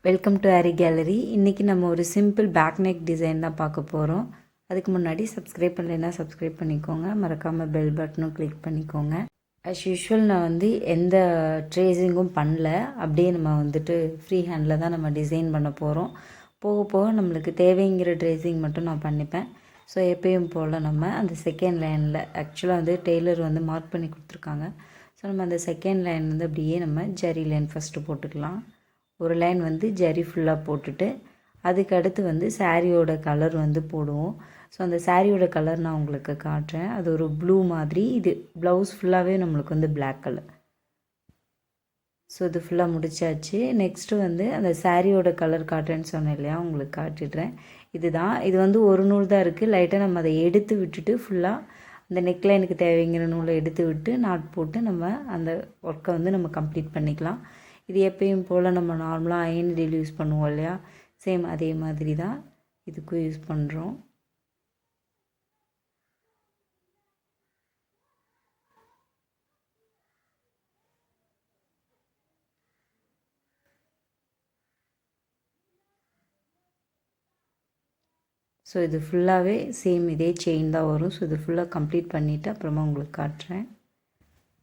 Welcome to aari gallery. இன்றைக்கி நம்ம ஒரு சிம்பிள் பேக் நெக் டிசைன் தான் பார்க்க போகிறோம். அதுக்கு முன்னாடி சப்ஸ்கிரைப் பண்ணலைன்னா சப்ஸ்கிரைப் பண்ணிக்கோங்க. மறக்காமல் பெல் பட்டனும் கிளிக் பண்ணிக்கோங்க. அஸ் யூஷுவல் நான் எந்த ட்ரேசிங்கும் பண்ணல. அப்படியே நம்ம ஃப்ரீ ஹேண்டில் தான் நம்ம டிசைன் பண்ண போகிறோம். போக போக நம்மளுக்கு தேவைங்கிற ட்ரேசிங் மட்டும் நான் பண்ணிப்பேன். ஸோ எப்பயும் போல் நம்ம அந்த செகண்ட் லைனில் ஆக்சுவலாக டெய்லர் மார்க் பண்ணி கொடுத்துருக்காங்க. ஸோ நம்ம அந்த செகண்ட் லைன் அப்படியே நம்ம ஜரி லைன் ஃபஸ்ட்டு போட்டுக்கலாம். ஒரு லைன் ஜரி ஃபுல்லாக போட்டுட்டு அதுக்கு அடுத்து சாரியோட கலர் போடுவோம். ஸோ அந்த சாரியோட கலர் நான் உங்களுக்கு காட்டுறேன். அது ஒரு ப்ளூ மாதிரி. இது ப்ளவுஸ் ஃபுல்லாகவே நம்மளுக்கு பிளாக் கலர். ஸோ இது ஃபுல்லாக முடிச்சாச்சு. நெக்ஸ்ட்டு அந்த சாரியோட கலர் காட்டுறேன்னு சொன்னேன் இல்லையா, உங்களுக்கு காட்டிடுறேன். இதுதான். இது ஒரு நூல் தான் இருக்குது. லைட்டாக நம்ம அதை எடுத்து விட்டுட்டு ஃபுல்லாக அந்த நெக்லைனுக்கு தேவைங்கிற நூலை எடுத்து விட்டு நாட் போட்டு நம்ம அந்த ஒர்க்கை நம்ம கம்ப்ளீட் பண்ணிக்கலாம். இது எப்பயும் போல் நம்ம நார்மலாக அயன் நீடில் யூஸ் பண்ணுவோம் இல்லையா, சேம் அதே மாதிரி தான் இதுக்கும் யூஸ் பண்ணுறோம். ஸோ இது ஃபுல்லாகவே சேம் இதே செயின் தான் வரும். ஸோ இது ஃபுல்லாக கம்ப்ளீட் பண்ணிவிட்டு அப்புறமா உங்களுக்கு காட்டுறேன்.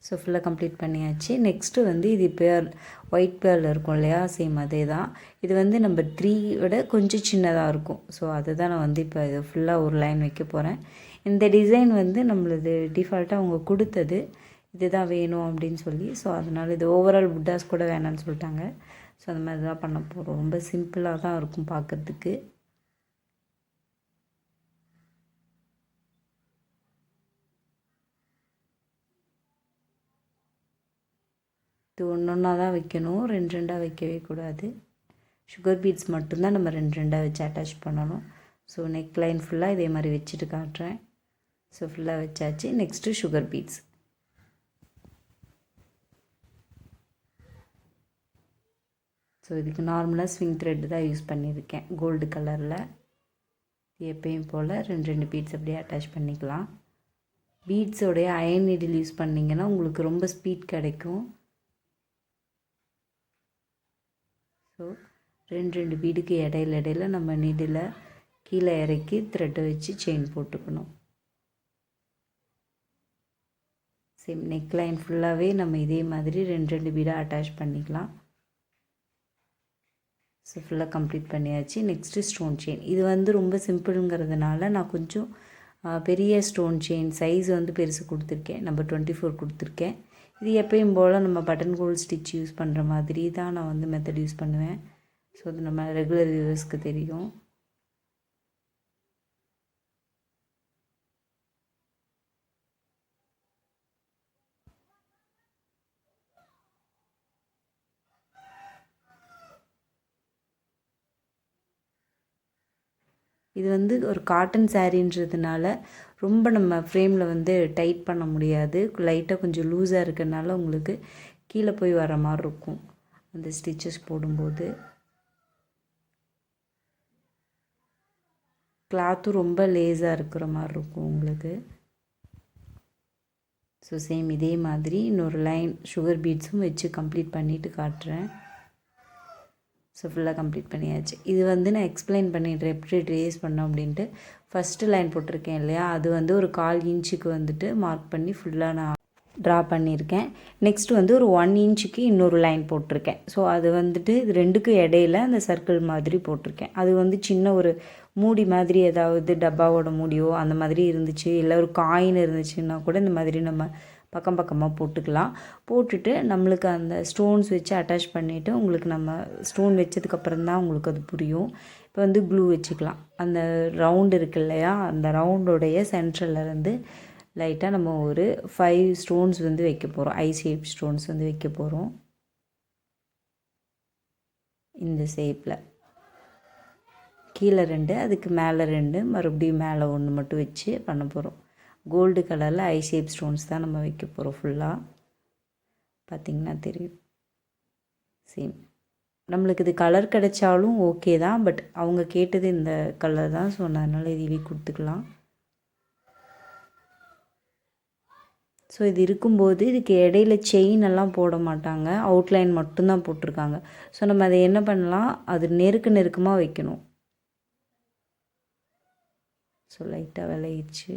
ஸோ ஃபுல்லாக கம்ப்ளீட் பண்ணியாச்சு. நெக்ஸ்ட்டு இது பேர்ல் ஒயிட் பேர்ல் இருக்கும் இல்லையா, சேம் அதே தான். இது நம்பர் 3 விட கொஞ்சம் சின்னதாக இருக்கும். ஸோ அதுதான் நான் இப்போ இது ஃபுல்லாக ஒரு லைன் வைக்க போகிறேன். இந்த டிசைன் நம்மளது டிஃபால்ட்டாக அவங்க கொடுத்தது. இதுதான் வேணும் அப்படின்னு சொல்லி. ஸோ அதனால் இது ஓவரால் புட்டாஸ் கூட வேணான்னு சொல்லிட்டாங்க. ஸோ அந்த மாதிரி தான் பண்ண போகிறோம். ரொம்ப சிம்பிளாக தான் இருக்கும் பார்க்குறதுக்கு. இது ஒன்றா தான் வைக்கணும், 2 வைக்கவே கூடாது. சுகர் பீட்ஸ் மட்டும்தான் நம்ம 2 வச்சு அட்டாச் பண்ணணும். ஸோ நெக் லைன் ஃபுல்லாக இதே மாதிரி வச்சுட்டு காட்டுறேன். ஸோ ஃபுல்லாக வச்சாச்சு. Next sugar beads. ஸோ இதுக்கு நார்மலாக ஸ்விங் த்ரெட் தான் யூஸ் பண்ணியிருக்கேன், கோல்டு கலரில். எப்பயும் போல் 2 பீட்ஸ் அப்படியே அட்டாச் பண்ணிக்கலாம். பீட்ஸோடைய அயன் நீடில் யூஸ் பண்ணிங்கன்னா உங்களுக்கு ரொம்ப ஸ்பீட் கிடைக்கும். ஸோ 2 பீடுக்கு இடையில நம்ம நீடில் கீழே இறக்கி த்ரெட்டை வச்சு செயின் போட்டுக்கணும். சேம் நெக் லைன் ஃபுல்லாகவே நம்ம இதே மாதிரி 2 பீடாக அட்டாச் பண்ணிக்கலாம். ஸோ ஃபுல்லாக கம்ப்ளீட் பண்ணியாச்சு. Next stone chain. இது ரொம்ப சிம்பிளுங்கிறதுனால நான் கொஞ்சம் பெரிய ஸ்டோன் செயின் சைஸ் பெருசு கொடுத்துருக்கேன். நம்பர் 24 கொடுத்துருக்கேன். இது எப்பயும் போல் நம்ம பட்டன் ஹோல் ஸ்டிச் யூஸ் பண்ணுற மாதிரி தான் நான் மெத்தட் யூஸ் பண்ணுவேன். ஸோ அது நம்ம ரெகுலர் வியூவர்ஸ்க்கு தெரியும். இது ஒரு காட்டன் சாரீன்றதுனால ரொம்ப நம்ம ஃப்ரேமில் டைட் பண்ண முடியாது. லைட்டாக கொஞ்சம் லூஸாக இருக்கிறதுனால உங்களுக்கு கீழே போய் வர மாதிரி இருக்கும் அந்த ஸ்டிச்சஸ் போடும்போது. கிளாத்தும் ரொம்ப லேஸாக இருக்கிற மாதிரி இருக்கும் உங்களுக்கு. ஸோ சேம் இதே மாதிரி இன்னொரு லைன் சுகர் பீட்ஸும் வச்சு கம்ப்ளீட் பண்ணிவிட்டு காட்டுறேன். ஸோ ஃபுல்லாக கம்ப்ளீட் பண்ணியாச்சு. இது நான் எக்ஸ்பிளைன் பண்ணிடுறேன் எப்படி ட்ரேஸ் பண்ணோம் அப்படின்ட்டு. ஃபஸ்ட்டு லைன் போட்டிருக்கேன் இல்லையா, அது ஒரு 1/4 இன்ச்சுக்கு மார்க் பண்ணி ஃபுல்லாக நான் ட்ரா பண்ணியிருக்கேன். நெக்ஸ்ட்டு ஒரு 1 இன்ச்சுக்கு இன்னொரு லைன் போட்டிருக்கேன். ஸோ அது இது 2க்கும் இடையில அந்த சர்க்கிள் மாதிரி போட்டிருக்கேன். அது சின்ன ஒரு மூடி மாதிரி, ஏதாவது டப்பாவோட மூடியோ அந்த மாதிரி இருந்துச்சு, இல்லை ஒரு காயின் இருந்துச்சுன்னா கூட இந்த மாதிரி நம்ம பக்கம் பக்கமாக போட்டுக்கலாம். போட்டுட்டு நம்மளுக்கு அந்த ஸ்டோன்ஸ் வச்சு அட்டாச் பண்ணிவிட்டு உங்களுக்கு நம்ம ஸ்டோன் வச்சதுக்கப்புறம் தான் உங்களுக்கு அது புரியும். இப்போ க்ளூ வச்சுக்கலாம். அந்த ரவுண்டு இருக்கு இல்லையா, அந்த ரவுண்டோடைய சென்ட்ரல்லேருந்து லைட்டாக நம்ம ஒரு 5 ஸ்டோன்ஸ் வைக்க போகிறோம். ஐ ஷேப் ஸ்டோன்ஸ் வைக்க போகிறோம். இந்த ஷேப்பில் கீழே 2, அதுக்கு மேலே 2, மறுபடியும் மேலே 1 மட்டும் வச்சு பண்ண போகிறோம். கோல்டு கலரில் ஐ ஷேப் ஸ்டோன்ஸ் தான் நம்ம வைக்க போகிறோம். ஃபுல்லாக பார்த்திங்கன்னா தெரியும். சேம் நம்மளுக்கு இது கலர் கிடைச்சாலும் ஓகே தான், பட் அவங்க கேட்டது இந்த கலர் தான். ஸோ அதனால் இதுவே கொடுத்துக்கலாம். ஸோ இது இருக்கும்போது இதுக்கு இடையில செயின் எல்லாம் போட மாட்டாங்க, அவுட்லைன் மட்டும்தான் போட்டிருக்காங்க. ஸோ நம்ம அதை என்ன பண்ணலாம், அது நெருக்கமாக வைக்கணும். ஸோ லைட்டாக விளையிடுச்சு.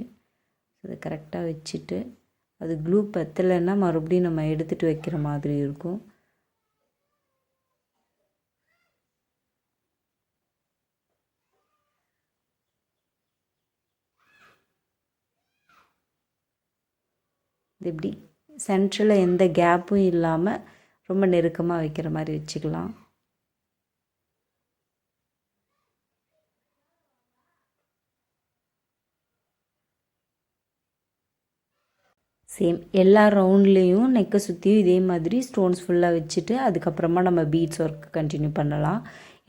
அதை கரெக்டாக வச்சுட்டு அது க்ளூ பத்தலைன்னா மறுபடியும் நம்ம எடுத்துகிட்டு வைக்கிற மாதிரி இருக்கும். இது இப்படி சென்ட்ரலில் எந்த கேப்பும் இல்லாமல் ரொம்ப நெருக்கமாக வைக்கிற மாதிரி வச்சுக்கலாம். சேம் எல்லா ரவுண்ட்லேயும் நெக்கை சுற்றியும் இதே மாதிரி ஸ்டோன்ஸ் ஃபுல்லாக வச்சுட்டு அதுக்கப்புறமா நம்ம பீட்ஸ் ஒர்க் கண்டினியூ பண்ணலாம்.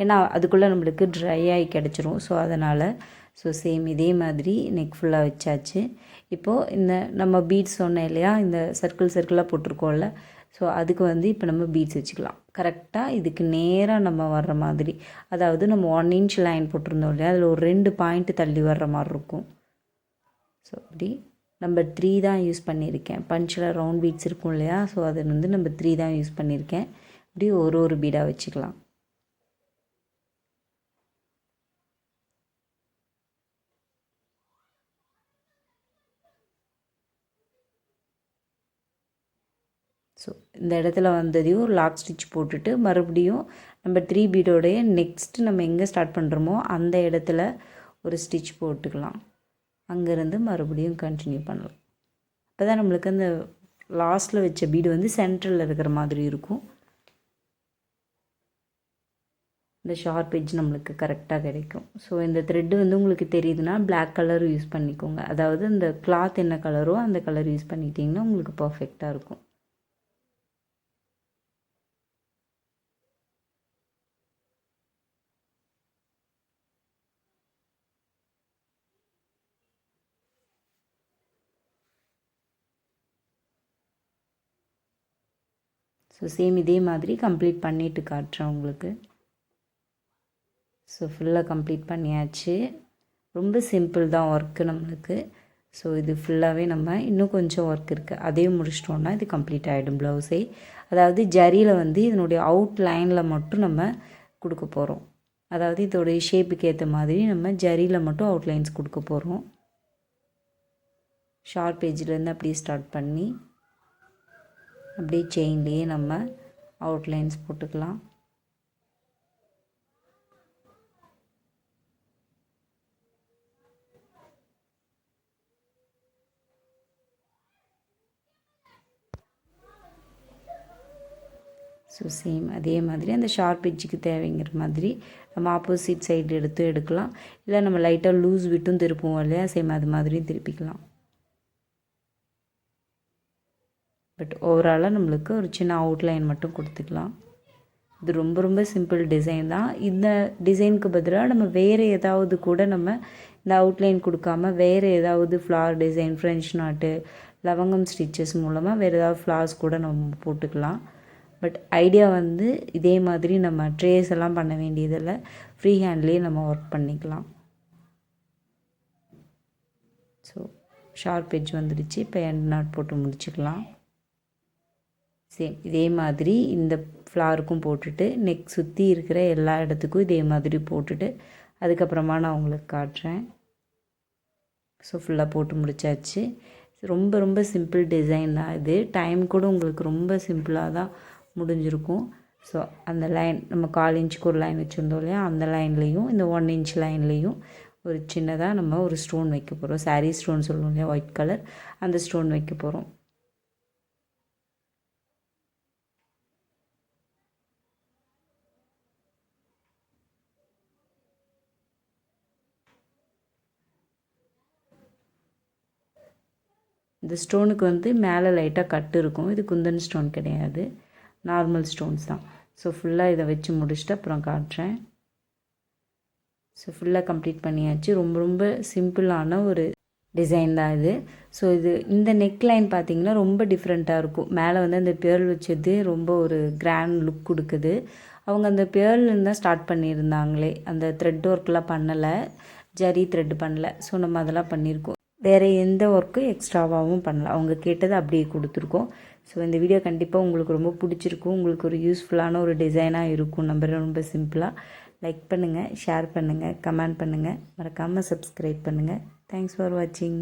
ஏன்னா அதுக்குள்ளே நம்மளுக்கு ட்ரை ஆகி கிடச்சிரும். ஸோ அதனால் சேம் இதே மாதிரி நெக் ஃபுல்லாக வச்சாச்சு. இப்போது இந்த நம்ம பீட்ஸ் சொன்னேன் இல்லையா, இந்த சர்க்கிளாக போட்டிருக்கோம்ல, ஸோ அதுக்கு இப்போ நம்ம பீட்ஸ் வச்சுக்கலாம். கரெக்டாக இதுக்கு நேராக நம்ம வர்ற மாதிரி, அதாவது நம்ம 1 இன்ச் லைன் போட்டிருந்தோம் இல்லையா, அதில் ஒரு 2 பாயிண்ட் தள்ளி வர்ற மாதிரி இருக்கும். ஸோ அப்படி நம்பர் 3 தான் யூஸ் பண்ணியிருக்கேன். பஞ்சில் ரவுண்ட் பீட்ஸ் இருக்கும் இல்லையா, ஸோ அது நம்பர் 3 தான் யூஸ் பண்ணியிருக்கேன். இப்படி ஒரு பீடாக வச்சுக்கலாம். ஸோ இந்த இடத்துல வந்ததையும் ஒரு லாக் ஸ்டிச் போட்டுட்டு மறுபடியும் நம்பர் 3 பீடோடைய நெக்ஸ்ட்டு நம்ம எங்கே ஸ்டார்ட் பண்ணுறோமோ அந்த இடத்துல ஒரு ஸ்டிச் போட்டுக்கலாம். அங்கேருந்து மறுபடியும் கண்டினியூ பண்ணலாம். அப்போ தான் நம்மளுக்கு அந்த லாஸ்ட்டில் வச்ச பீடு சென்ட்ரலில் இருக்கிற மாதிரி இருக்கும். இந்த ஷார்ப் எட்ஜ் நம்மளுக்கு கரெக்டாக கிடைக்கும். ஸோ இந்த த்ரெட்டு உங்களுக்கு தெரியுதுன்னா பிளாக் கலர் யூஸ் பண்ணிக்கோங்க. அதாவது இந்த கிளாத் என்ன கலரோ அந்த கலர் யூஸ் பண்ணிக்கிட்டிங்கன்னா உங்களுக்கு பர்ஃபெக்டாக இருக்கும். ஸோ சேம் இதே மாதிரி கம்ப்ளீட் பண்ணிவிட்டு காட்டுறேன் உங்களுக்கு. ஸோ ஃபுல்லாக கம்ப்ளீட் பண்ணியாச்சு. ரொம்ப சிம்பிள் தான் ஒர்க்கு நம்மளுக்கு. ஸோ இது ஃபுல்லாகவே நம்ம இன்னும் கொஞ்சம் ஒர்க் இருக்குது, அதையும் முடிச்சிட்டோன்னா இது கம்ப்ளீட் ஆகிடும் ப்ளவுஸே. அதாவது ஜரியில் இதனுடைய அவுட் லைனில் மட்டும் நம்ம கொடுக்க போகிறோம். அதாவது இதோடைய ஷேப்புக்கு ஏற்ற மாதிரி நம்ம ஜரியில் மட்டும் அவுட்லைன்ஸ் கொடுக்க போகிறோம். ஷார்ப் எஜ்லேருந்து அப்படியே ஸ்டார்ட் பண்ணி அப்படியே செயின்லேயே நம்ம அவுட்லைன்ஸ் போட்டுக்கலாம். ஸோ சேம் அதே மாதிரி அந்த ஷார்ப் எட்ஜுக்கு தேவைங்கிற மாதிரி நம்ம ஆப்போசிட் சைடு எடுக்கலாம். இல்லை நம்ம லைட்டாக லூஸ் விட்டும் திருப்புவோம் இல்லையா, சேம் அது மாதிரியும் திருப்பிக்கலாம். பட் ஓவராலாக நம்மளுக்கு ஒரு சின்ன அவுட்லைன் மட்டும் கொடுத்துக்கலாம். இது ரொம்ப சிம்பிள் டிசைன் தான். இந்த டிசைனுக்கு பதிலாக நம்ம வேறு ஏதாவது கூட நம்ம இந்த அவுட்லைன் கொடுக்காம வேறு ஏதாவது ஃப்ளார் டிசைன், ஃப்ரெஞ்ச் நாட்டு, லவங்கம் ஸ்டிச்சஸ் மூலமாக வேறு ஏதாவது ஃப்ளார்ஸ் கூட நம்ம போட்டுக்கலாம். பட் ஐடியா இதே மாதிரி நம்ம ட்ரேஸ் எல்லாம் பண்ண வேண்டியதில்லை, ஃப்ரீ ஹேண்ட்லேயே நம்ம ஒர்க் பண்ணிக்கலாம். ஸோ ஷார்ப் எட்ஜ் வந்துடுச்சு. இப்போ எண்ட் நாட் போட்டு முடிச்சுக்கலாம். சேம் இதே மாதிரி இந்த ஃப்ளாருக்கும் போட்டுட்டு நெக் சுற்றி இருக்கிற எல்லா இடத்துக்கும் இதே மாதிரி போட்டுட்டு அதுக்கப்புறமா நான் உங்களுக்கு காட்டுறேன். ஸோ ஃபுல்லாக போட்டு முடித்தாச்சு. ரொம்ப சிம்பிள் டிசைன் தான் இது. டைம் கூட உங்களுக்கு ரொம்ப சிம்பிளாக தான் முடிஞ்சிருக்கும். ஸோ அந்த லைன் நம்ம 1/4 இன்ச்சுக்கு ஒரு லைன் வச்சுருந்தோம் இல்லையா, அந்த லைன்லேயும் இந்த 1 இன்ச் லைன்லேயும் ஒரு சின்னதாக நம்ம ஒரு ஸ்டோன் வைக்க போகிறோம். சாரீ ஸ்டோன் சொல்லுவோம் இல்லையா, ஒயிட் கலர், அந்த ஸ்டோன் வைக்க போகிறோம். இந்த ஸ்டோனுக்கு மேலே லைட்டாக கட்டு இருக்கும். இது குந்தன் ஸ்டோன் கிடையாது, நார்மல் ஸ்டோன்ஸ் தான். ஸோ ஃபுல்லாக இதை வச்சு முடிச்சுட்டு அப்புறம் காட்டுறேன். ஸோ ஃபுல்லாக கம்ப்ளீட் பண்ணியாச்சு. ரொம்ப சிம்பிளான ஒரு டிசைன் தான் இது. ஸோ இந்த நெக் லைன் பார்த்திங்கன்னா ரொம்ப டிஃப்ரெண்ட்டாக இருக்கும். மேலே அந்த பேர்ல் வச்சது ரொம்ப ஒரு கிராண்ட் லுக் கொடுக்குது. அவங்க அந்த பேர்லேருந்து தான் ஸ்டார்ட் பண்ணியிருந்தாங்களே, அந்த த்ரெட் ஒர்க்லாம் பண்ணலை, ஜரி த்ரெட் பண்ணலை. ஸோ நம்ம அதெல்லாம் பண்ணியிருக்கோம். வேறு எந்த ஒர்க்கும் எக்ஸ்ட்ராவாகவும் பண்ணலாம். அவங்க கேட்டதை அப்படியே கொடுத்துருக்கோம். ஸோ இந்த வீடியோ கண்டிப்பாக உங்களுக்கு ரொம்ப பிடிச்சிருக்கும். உங்களுக்கு ஒரு யூஸ்ஃபுல்லான ஒரு டிசைனாக இருக்கும். ரொம்ப சிம்பிளாக லைக் பண்ணுங்கள், ஷேர் பண்ணுங்கள், கமெண்ட் பண்ணுங்கள், மறக்காமல் சப்ஸ்கிரைப் பண்ணுங்கள். தேங்க்ஸ் ஃபார் வாட்சிங்.